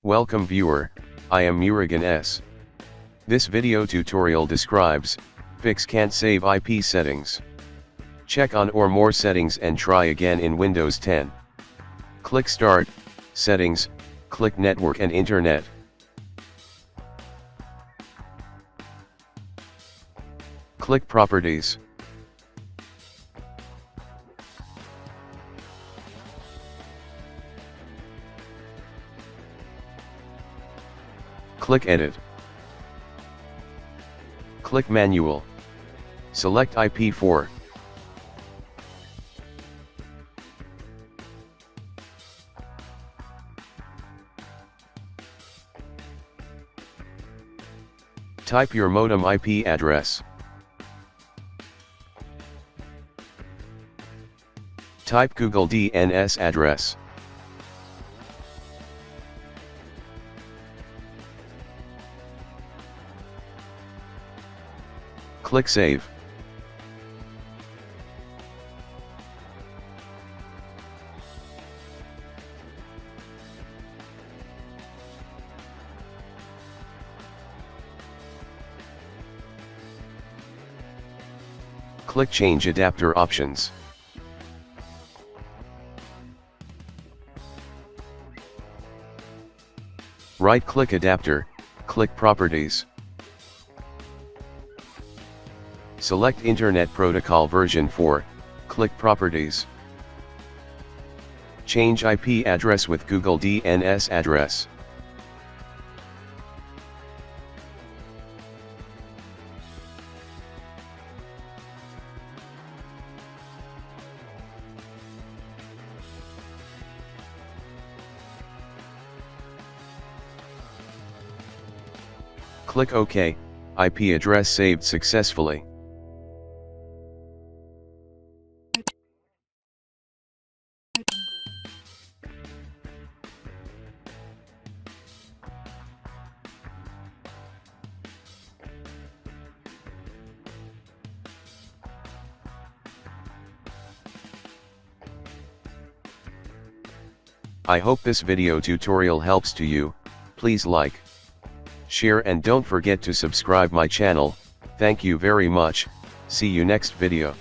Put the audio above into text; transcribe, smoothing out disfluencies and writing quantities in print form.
Welcome viewer, I am Murugan S. This video tutorial describes, fix can't save IP settings. Check on or more settings and try again in Windows 10. Click Start, Settings, click Network and Internet. Click Properties. Click Edit. Click Manual. Select IP4. Type your modem IP address. Type Google DNS address. Click Save. Click Change Adapter Options. Right-click Adapter, click Properties. Select Internet Protocol version 4, click Properties. Change IP address with Google DNS address. Click OK, IP address saved successfully. I hope this video tutorial helps to you. Please like, share and don't forget to subscribe my channel. Thank you very much. See you next video.